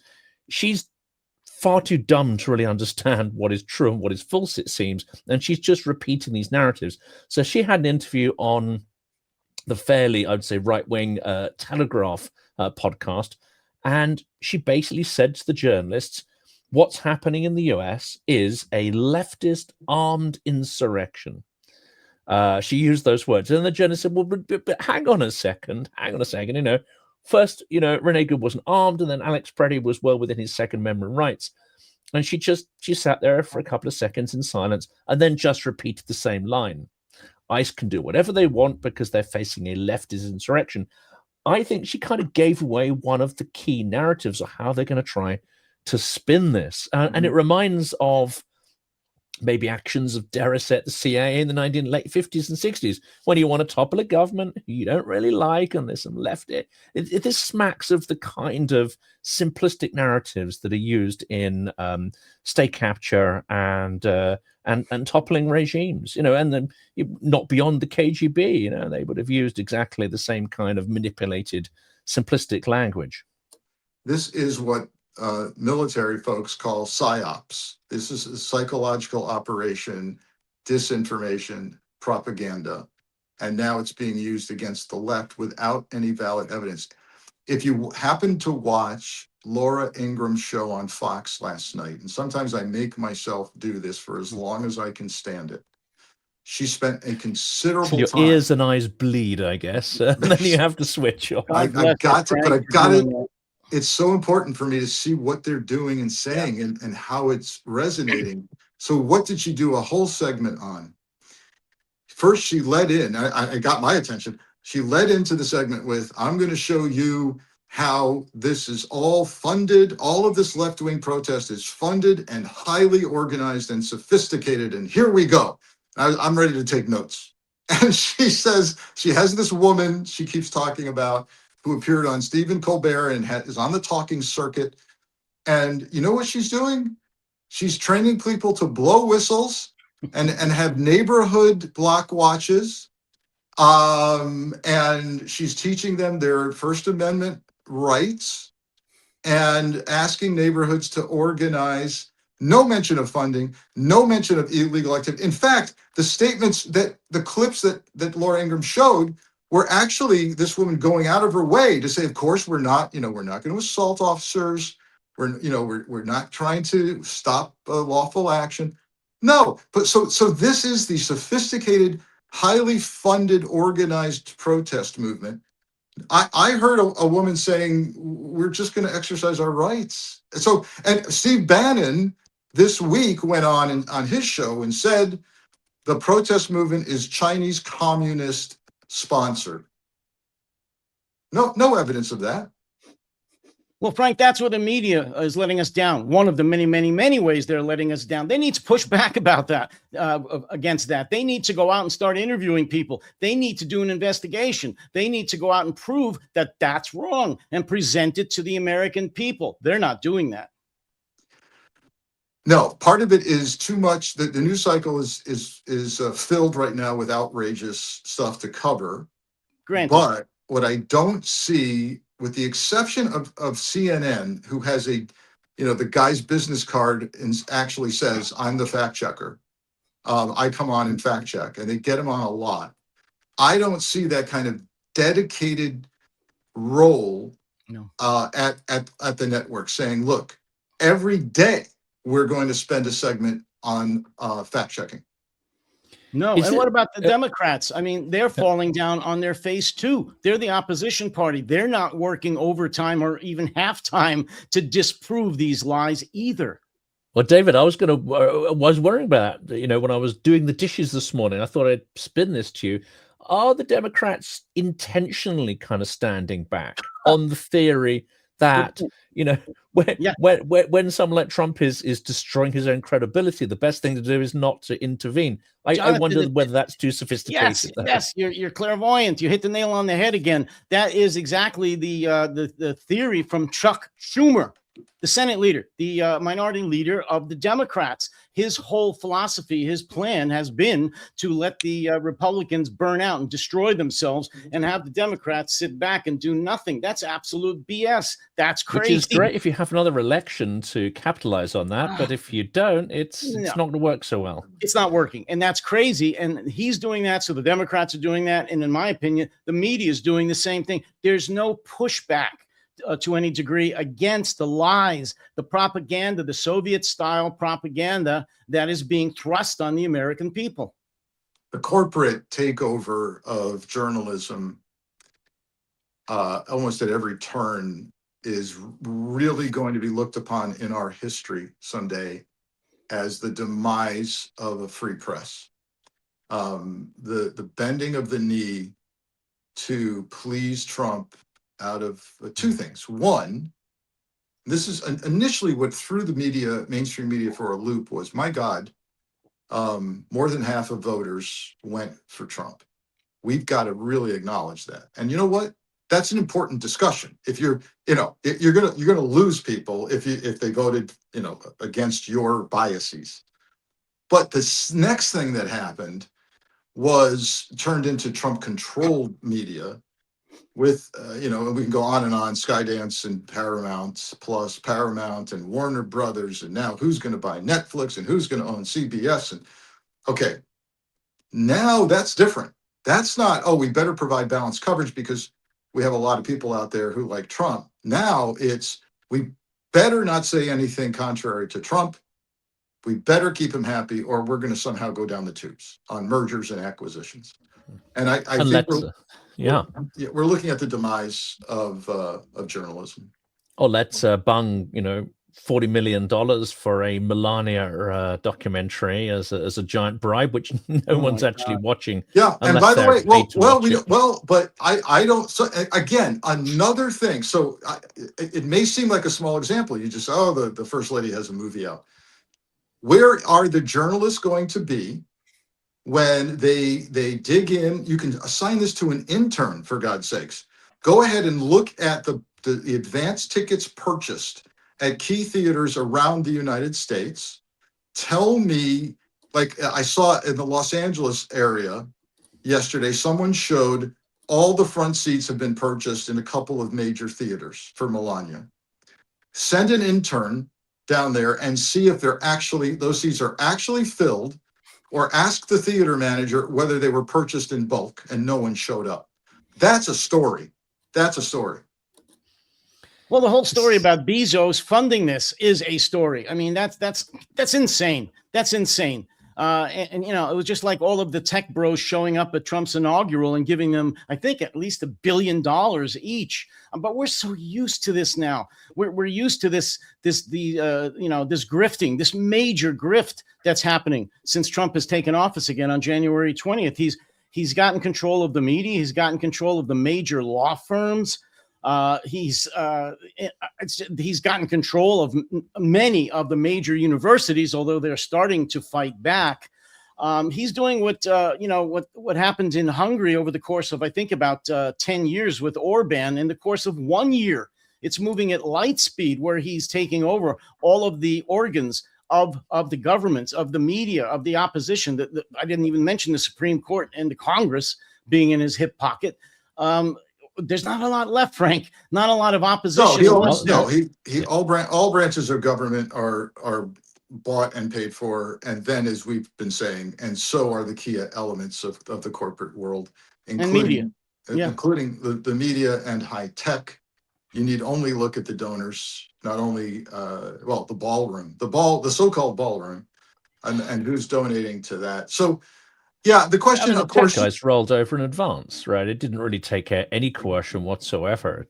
she's far too dumb to really understand what is true and what is false, it seems. And she's just repeating these narratives. So she had an interview on the fairly, I would say, right-wing Telegraph podcast. And she basically said to the journalists, what's happening in the US is a leftist armed insurrection. She used those words. And the journalist said, well, but hang on a second. First, Rene Good wasn't armed, and then Alex Preddy was well within his Second Amendment rights. And she sat there for a couple of seconds in silence and then just repeated the same line. ICE can do whatever they want because they're facing a leftist insurrection. I think she kind of gave away one of the key narratives of how they're going to try to spin this. And it reminds of maybe actions of Daracet, the CIA in the late 50s and 60s, when you want to topple a government you don't really like, and there's some left. This smacks of the kind of simplistic narratives that are used in state capture and toppling regimes, and then not beyond the KGB, they would have used exactly the same kind of manipulated, simplistic language. This is what military folks call psyops. This is a psychological operation, disinformation, propaganda, and now it's being used against the left without any valid evidence. If you happen to watch Laura Ingram's show on Fox last night, and sometimes I make myself do this for as long as I can stand it, she spent a considerable your time. Ears and eyes bleed, I guess, and then you have to switch off. I've got it. It's so important for me to see what they're doing and saying and how it's resonating. So what did she do a whole segment on? First, she led in, I got my attention. She led into the segment with, I'm going to show you how this is all funded. All of this left-wing protest is funded and highly organized and sophisticated. And here we go. I'm ready to take notes. And she says, she has this woman she keeps talking about who appeared on Stephen Colbert and is on the talking circuit. And you know what she's doing? She's training people to blow whistles and have neighborhood block watches. And she's teaching them their First Amendment rights and asking neighborhoods to organize. No mention of funding, no mention of illegal activity. In fact, the statements the clips that Laura Ingraham showed were actually this woman going out of her way to say, of course, we're not going to assault officers. We're not trying to stop lawful action. No, but so this is the sophisticated, highly funded, organized protest movement. I heard a woman saying, we're just going to exercise our rights. And Steve Bannon this week went on his show and said, the protest movement is Chinese communist sponsored. No evidence of that. Well, Frank, that's where the media is letting us down. One of the many, many, many ways they're letting us down. They need to push back about that, against that. They need to go out and start interviewing people. They need to do an investigation. They need to go out and prove that that's wrong and present it to the American people. They're not doing that. No, part of it is too much. The news cycle is filled right now with outrageous stuff to cover. Granted. But what I don't see, with the exception of CNN, who has the guy's business card and actually says, I'm the fact checker. I come on and fact check, and they get him on a lot. I don't see that kind of dedicated role at the network saying, look, every day we're going to spend a segment on fact checking. No. And what about the Democrats? I mean, they're falling down on their face too. They're the opposition party. They're not working overtime or even halftime to disprove these lies either. Well, David, I was worrying about that. When I was doing the dishes this morning, I thought I'd spin this to you. Are the Democrats intentionally kind of standing back on the theory that, when someone like Trump is destroying his own credibility, the best thing to do is not to intervene? I wonder whether that's too sophisticated. Yes, you're clairvoyant. You hit the nail on the head again. That is exactly the theory from Chuck Schumer, the Senate leader, the minority leader of the Democrats. His whole philosophy, his plan has been to let the Republicans burn out and destroy themselves and have the Democrats sit back and do nothing. That's absolute BS. That's crazy. Which is great if you have another election to capitalize on that. But if you don't, it's not going to work so well. It's not working. And that's crazy. And he's doing that. So the Democrats are doing that. And in my opinion, the media is doing the same thing. There's no pushback to any degree against the lies, the propaganda, the Soviet-style propaganda that is being thrust on the American people. The corporate takeover of journalism almost at every turn is really going to be looked upon in our history someday as the demise of a free press. The bending of the knee to please Trump out of two things. One, this is initially what threw the media, mainstream media, for a loop was, my God, more than half of voters went for Trump. We've got to really acknowledge that. And you know what? That's an important discussion. If you're gonna lose people if they voted, against your biases. But the next thing that happened was turned into Trump-controlled media. With, and we can go on, Skydance and Paramount Plus, Paramount and Warner Brothers, and now who's going to buy Netflix and who's going to own CBS? And okay, now that's different. That's not, we better provide balanced coverage because we have a lot of people out there who like Trump. Now it's, we better not say anything contrary to Trump. We better keep him happy, or we're going to somehow go down the tubes on mergers and acquisitions. And I think we're looking at the demise of journalism. Let's bung $40 million for a Melania documentary as a giant bribe, which no one's actually watching. Yeah, and by the way, but I don't. So again, another thing. So it may seem like a small example. You just the first lady has a movie out. Where are the journalists going to be when they dig in? You can assign this to an intern, for God's sakes. Go ahead and look at the advance tickets purchased at key theaters around the United States. Tell me, like I saw in the Los Angeles area yesterday, someone showed all the front seats have been purchased in a couple of major theaters for Melania. Send an intern down there and see if those seats are actually filled, or ask the theater manager whether they were purchased in bulk, and no one showed up. That's a story. That's a story. Well, the whole story about Bezos funding this is a story. I mean, that's insane. That's insane. And it was just like all of the tech bros showing up at Trump's inaugural and giving them, I think, at least $1 billion each. But we're so used to this now. We're used to this grifting, this major grift that's happening since Trump has taken office again on January 20th. He's gotten control of the media. He's gotten control of the major law firms. He's gotten control of many of the major universities, although they're starting to fight back. He's doing what happened in Hungary over the course of, I think, about 10 years with Orban. In the course of 1 year, it's moving at light speed, where he's taking over all of the organs of the governments, of the media, of the opposition. I didn't even mention the Supreme Court and the Congress being in his hip pocket. There's not a lot left, Frank. Not a lot of opposition. All branches of government are bought and paid for, and then, as we've been saying, and so are the key elements of the corporate world, including the media and high tech. You need only look at the donors, not only the ballroom, the so-called ballroom, and who's donating to that. So, yeah, the question, of course, guys rolled over in advance, right? It didn't really take any coercion whatsoever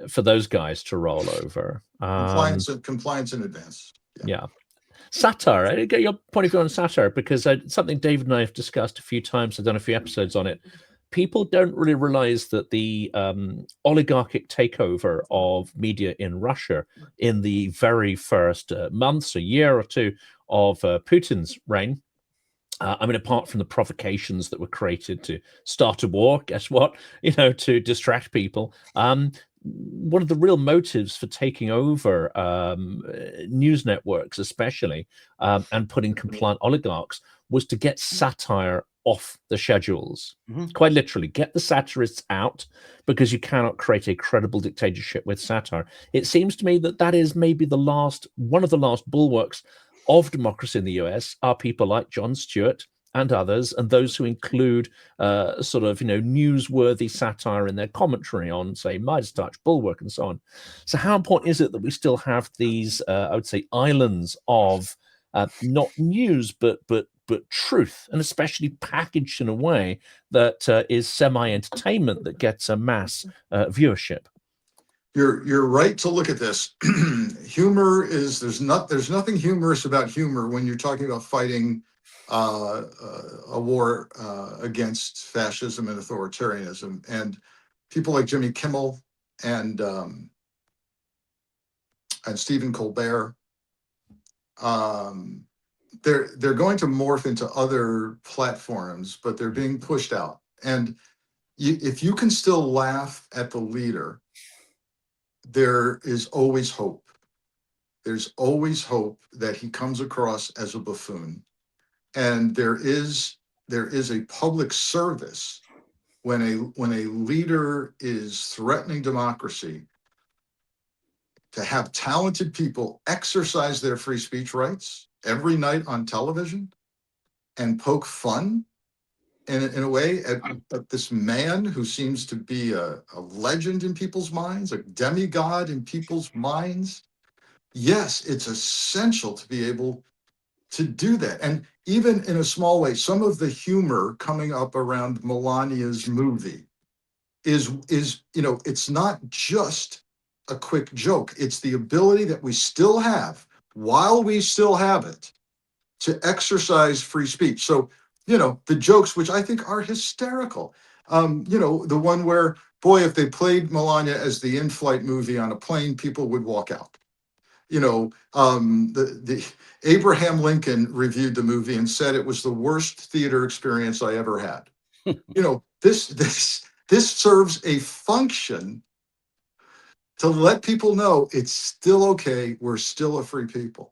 for those guys to roll over. Compliance in advance. Yeah. Satire. I get your point of view on satire, because something David and I have discussed a few times. I've done a few episodes on it. People don't really realize that the oligarchic takeover of media in Russia in the very first months, a year or two of Putin's reign, apart from the provocations that were created to start a war, guess what? To distract people. One of the real motives for taking over news networks, especially, and putting compliant oligarchs, was to get satire off the schedules. Quite literally, get the satirists out, because you cannot create a credible dictatorship with satire. It seems to me that is maybe one of the last bulwarks of democracy in the US are people like Jon Stewart and others, and those who include newsworthy satire in their commentary on, say, Midas Touch, Bulwark, and so on. So how important is it that we still have these, I would say, islands of not news, but truth, and especially packaged in a way that is semi-entertainment, that gets a mass viewership? You're right to look at this. Humor is there's nothing humorous about humor when you're talking about fighting a war against fascism and authoritarianism. And people like Jimmy Kimmel and Stephen Colbert, they're going to morph into other platforms, but they're being pushed out. And if you can still laugh at the leader, there is always hope. There's always hope that he comes across as a buffoon. And there is a public service when a leader is threatening democracy, to have talented people exercise their free speech rights every night on television and poke fun in a way at this man who seems to be a legend in people's minds, a demigod in people's minds. Yes, it's essential to be able to do that. And even in a small way, some of the humor coming up around Melania's movie is it's not just a quick joke. It's the ability that we still have, while we still have it, to exercise free speech. So, the jokes, which I think are hysterical, the one where, boy, if they played Melania as the in-flight movie on a plane, people would walk out. The Abraham Lincoln reviewed the movie and said it was the worst theater experience I ever had. This serves a function to let people know it's still okay. We're still a free people.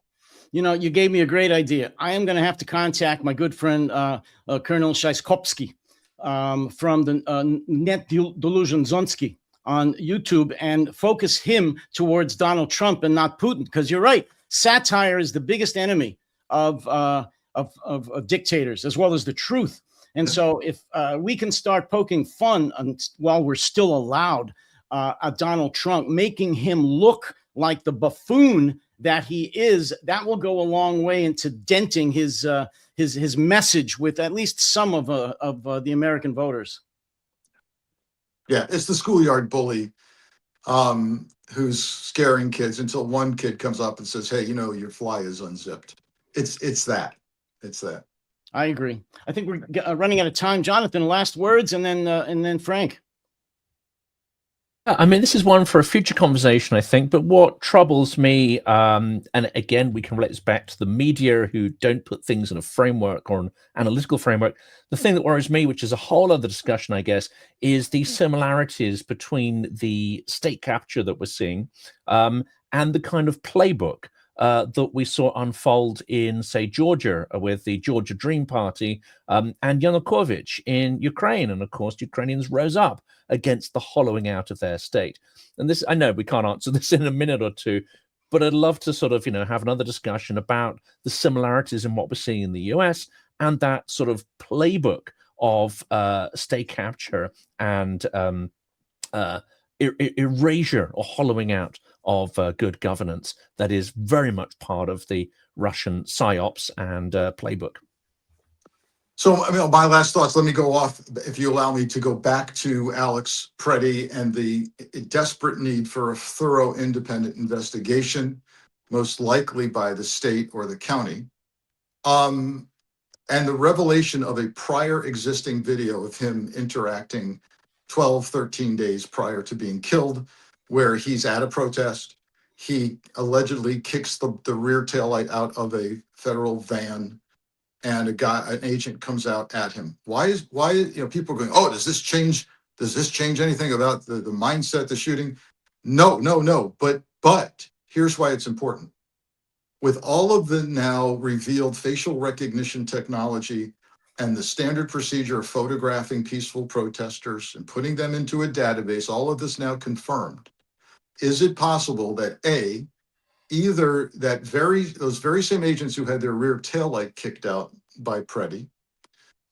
You gave me a great idea. I am going to have to contact my good friend, Colonel Shaiskopsky, from the Nyet Delusion Zonesky on YouTube, and focus him towards Donald Trump and not Putin. Because you're right, satire is the biggest enemy of dictators, as well as the truth. And so if we can start poking fun while we're still allowed at Donald Trump, making him look like the buffoon that he is, that will go a long way into denting his message with at least some of the American voters. Yeah, it's the schoolyard bully who's scaring kids until one kid comes up and says, "Hey, your fly is unzipped." It's that. I agree. I think we're running out of time. Jonathan, last words, and then Frank. I mean, this is one for a future conversation, I think. But what troubles me, and again, we can relate this back to the media who don't put things in a framework or an analytical framework. The thing that worries me, which is a whole other discussion, I guess, is the similarities between the state capture that we're seeing and the kind of playbook that we saw unfold in, say, Georgia with the Georgia Dream Party and Yanukovych in Ukraine. And of course, Ukrainians rose up against the hollowing out of their state. And this, I know we can't answer this in a minute or two, but I'd love to sort of, have another discussion about the similarities in what we're seeing in the US and that sort of playbook of state capture and erasure or hollowing out of good governance that is very much part of the Russian psyops and playbook. So, I mean, my last thoughts, let me go off, if you allow me to go back to Alex Preddy and the desperate need for a thorough independent investigation, most likely by the state or the county. And the revelation of a prior existing video of him interacting 12, 13 days prior to being killed, where he's at a protest. He allegedly kicks the rear taillight out of a federal van, and an agent comes out at him. Why people are going, oh, does this change anything about the mindset, the shooting? No. But here's why it's important. With all of the now revealed facial recognition technology and the standard procedure of photographing peaceful protesters and putting them into a database, all of this now confirmed, is it possible that either those very same agents who had their rear taillight kicked out by Preddy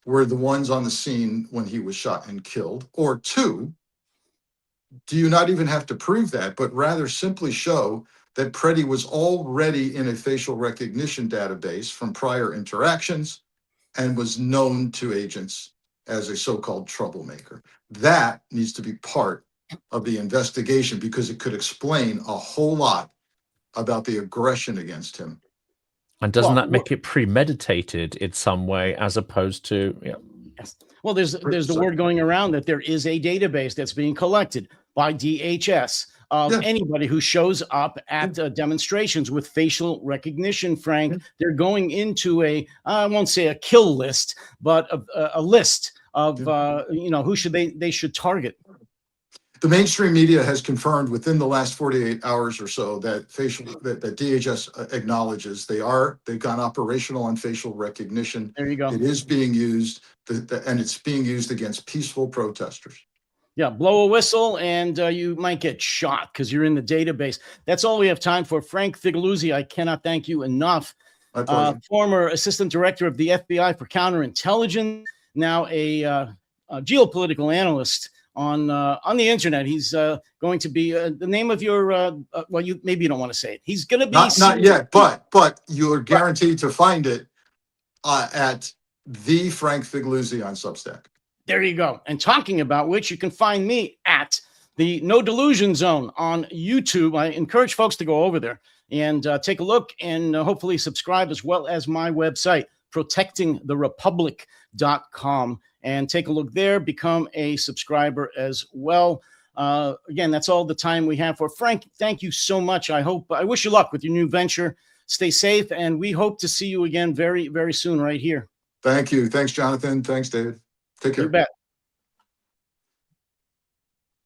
were the ones on the scene when he was shot and killed, or two, do you not even have to prove that, but rather simply show that Preddy was already in a facial recognition database from prior interactions and was known to agents as a so-called troublemaker? That needs to be part of the investigation because it could explain a whole lot about the aggression against him. And doesn't that make it premeditated in some way, as opposed to, Yes. Well, there's the word going around that there is a database that's being collected by DHS of anybody who shows up at demonstrations with facial recognition, Frank. They're going into I won't say a kill list, but a list of, who they should target. The mainstream media has confirmed within the last 48 hours or so that that DHS acknowledges they've gone operational on facial recognition. There you go. It is being used, and it's being used against peaceful protesters. Yeah, blow a whistle and you might get shot because you're in the database. That's all we have time for. Frank Figliuzzi, I cannot thank you enough. Former assistant director of the FBI for Counterintelligence, now a geopolitical analyst on the internet. He's going to be the name of your well, maybe you don't want to say it. He's going to be not yet, but you're guaranteed to find it at the Frank Figliuzzi on Substack. There you go. And talking about which, you can find me at the No Delusion Zone on YouTube. I encourage folks to go over there and take a look and hopefully subscribe, as well as my website, protectingtherepublic.com. And take a look there, become a subscriber as well. Again, that's all the time we have for Frank. Thank you so much. I wish you luck with your new venture. Stay safe, and we hope to see you again very, very soon right here. Thank you. Thanks, Jonathan. Thanks, David. Take care. You bet.